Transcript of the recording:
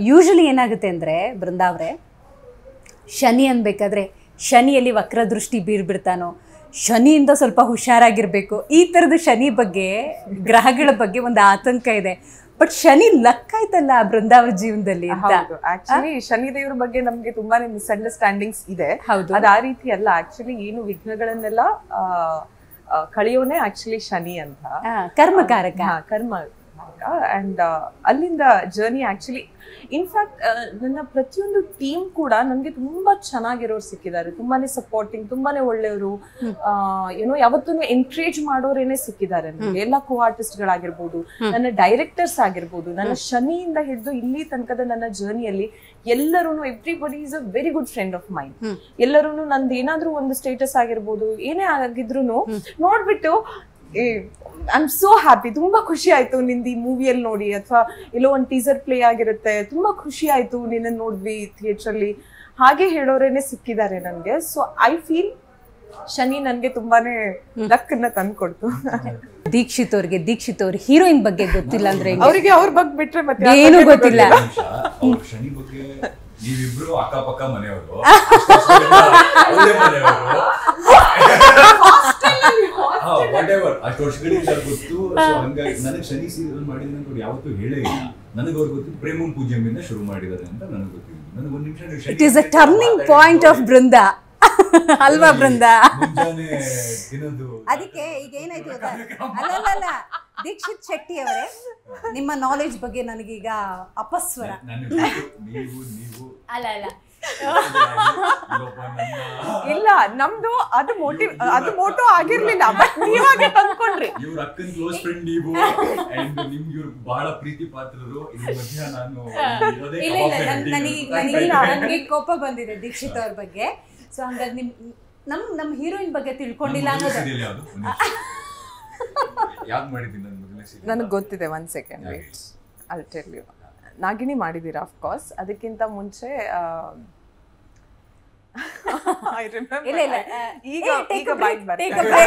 Usually ಏನಾಗುತ್ತೆ ಅಂದರೆ ಬೃಂದಾವ್ರೆ ಶನಿ ಅನ್ಬೇಕಾದ್ರೆ ಶನಿಯಲ್ಲಿ ವಕ್ರದೃಷ್ಟಿ ಬೀರ್ಬಿಡ್ತಾನೋ ಶನಿಯಿಂದ ಸ್ವಲ್ಪ ಹುಷಾರಾಗಿರಬೇಕು ಈ ಥರದ ಶನಿ ಬಗ್ಗೆ ಗ್ರಹಗಳ ಬಗ್ಗೆ ಒಂದು ಆತಂಕ ಇದೆ. ಬಟ್ ಶನಿ ಲಕ್ ಆಯ್ತಲ್ಲ ಬೃಂದಾವರ ಜೀವನದಲ್ಲಿ ಅಂತ. ಆಕ್ಚುಲಿ ಶನಿ ದೇವ್ರ ಬಗ್ಗೆ ನಮ್ಗೆ ತುಂಬಾನೇ ಮಿಸ್ಅಂಡರ್ಸ್ಟ್ಯಾಂಡಿಂಗ್ಸ್ ಇದೆ. ಅದು ಆ ರೀತಿ ಅಲ್ಲ. ಆಕ್ಚುಲಿ ಏನು ವಿಘ್ನಗಳನ್ನೆಲ್ಲ ಕಳೆಯೋನೆ ಆಕ್ಚುಲಿ ಶನಿ ಅಂತ ಕರ್ಮಕಾರಕ ಕರ್ಮ ಅಂಡ್ ಅಲ್ಲಿಂದ ಜರ್ನಿ ಆಕ್ಚುಲಿ ಇನ್ಫ್ಯಾಕ್ಟ್ ನನ್ನ ಪ್ರತಿಯೊಂದು ಟೀಮ್ ಕೂಡ ನನಗೆ ತುಂಬಾ ಚೆನ್ನಾಗಿರೋರು ಸಿಕ್ಕಿದ್ದಾರೆ. ತುಂಬಾನೇ ಸಪೋರ್ಟಿಂಗ್, ತುಂಬಾನೇ ಒಳ್ಳೆಯವರು, ಏನೋ ಯಾವತ್ತೂ ಎನ್ಕರೇಜ್ ಮಾಡೋರೇನೆ ಸಿಕ್ಕಿದ್ದಾರೆ ನನಗೆ. ಎಲ್ಲ ಕೋ ಆರ್ಟಿಸ್ಟ್ ಗಳಾಗಿರ್ಬೋದು, ನನ್ನ ಡೈರೆಕ್ಟರ್ಸ್ ಆಗಿರ್ಬೋದು, ನನ್ನ ಶನಿಯಿಂದ ಹಿಡಿದು ಇಲ್ಲಿ ತನಕದ ನನ್ನ ಜರ್ನಿಯಲ್ಲಿ ಎಲ್ಲರೂ everybody is a very good friend of mind. ಎಲ್ಲರೂ ನಂದು ಏನಾದ್ರೂ ಒಂದು ಸ್ಟೇಟಸ್ ಆಗಿರ್ಬೋದು, ಏನೇ ಆಗಿದ್ರು ನೋಡ್ಬಿಟ್ಟು ಐ ಆಮ್ ಸೋ ಹ್ಯಾಪಿ, ತುಂಬಾ ಖುಷಿ ಆಯ್ತು ನಿಂದು ಈ ಮೂವಿಯಲ್ಲಿ ನೋಡಿ, ಅಥವಾ ಎಲ್ಲೋ ಒಂದು ಟೀಸರ್ ಪ್ಲೇ ಆಗಿರುತ್ತೆ, ತುಂಬಾ ಖುಷಿ ಆಯ್ತು ನಿನ್ನ ನೋಡ್ವಿ ಥಿಯೇಟರ್ ಅಲ್ಲಿ, ಹಾಗೆ ಹೇಳೋರೇನೆ ಸಿಕ್ಕಿದ್ದಾರೆ ನನ್ಗೆ. ಸೊ ಐ ಫೀಲ್ ಶನಿ ನನ್ಗೆ ತುಂಬಾನೇ ಲಕ್ ನ ತಂದ್ಕೊಡ್ತು. ದೀಕ್ಷಿತ್ ಅವ್ರ ಹೀರೋಯಿನ್ ಬಗ್ಗೆ ಗೊತ್ತಿಲ್ಲ ಅಂದ್ರೆ ಅವರಿಗೆ ಅವ್ರ ಬಗ್ಗೆ ಬಿಟ್ರೆ ಮತ್ತೆ ಏನು ಗೊತ್ತಿಲ್ಲ. ಶನಿ ಬಗ್ಗೆ ನೀವಿಬ್ರು ಅಕ್ಕಪಕ್ಕ ಮನೆಯವರು ಅಷ್ಟು ವರ್ಷಗಳಿಂದ ಗೊತ್ತು. ಹಂಗಾಗಿ ನನಗೆ ಶನಿ ಸೀರಿಯಲ್ ಮಾಡಿದ್ರೆ ಅಂತ ಯಾವತ್ತೂ ಹೇಳೇ ಇಲ್ಲ. ನನಗೆ ಅವ್ರು ಗೊತ್ತಿದ್ದು ಪ್ರೇಮಂ ಪೂಜ್ಯಮಿಂದ ಶುರು ಮಾಡಿದ್ದಾರೆ ಅಂತ ನನಗೆ ಗೊತ್ತಿಲ್ಲ. ನನಗೆ ಒಂದು ನಿಮಿಷ it is a turning point of Brinda ಅಲ್ವಾ ಬೃಂದ? ಅದಕ್ಕೆ ಈಗ ಏನಾಯ್ತು ಗೊತ್ತಾ, ಅಲ್ಲ ದೀಕ್ಷಿತ್ ಶೆಟ್ಟಿ ಅವರೇ, ನಿಮ್ಮ ನಾಲೆಜ್ ಬಗ್ಗೆ ನನಗೀಗ ಅಪಸ್ವರ. ಅಲ್ಲ ಇಲ್ಲ, ನಮ್ದು ಅದು ಮೋಟೋ ಆಗಿರ್ಲಿಲ್ಲ, ಬಟ್ ನೀವಾಗೆ ತಂದ್ಕೊಂಡ್ರಿ. ಇವ್ರ ಅಕ್ಕನ ಕ್ಲೋಸ್ ಫ್ರೆಂಡ್ ನೀವು, ನಿಮ್ಗೆ ಇವ್ರು ಬಹಳ ಪ್ರೀತಿ ಪಾತ್ರರು. ನನಗೆ ಕೋಪ ಬಂದಿದೆ ದೀಕ್ಷಿತ್ ಅವ್ರ ಬಗ್ಗೆ. ಸೊ ಹಂಗಾಗಿ ನಮ್ಮ ಹೀರೋಯಿನ್ ಬಗ್ಗೆ ತಿಳ್ಕೊಂಡಿಲ್ಲ ಅನ್ನೋದು ನನಗೆ ಗೊತ್ತಿದೆ. 1 second wait, I'll tell you. Nagini ಮಾಡಿದ್ದೀರಾ ಆಫ್ ಕೋರ್ಸ್. ಅದಕ್ಕಿಂತ ಮುಂಚೆ ಇಲ್ಲ ಈಗ ಬೈಕ್ ಬರ್ತದೆ.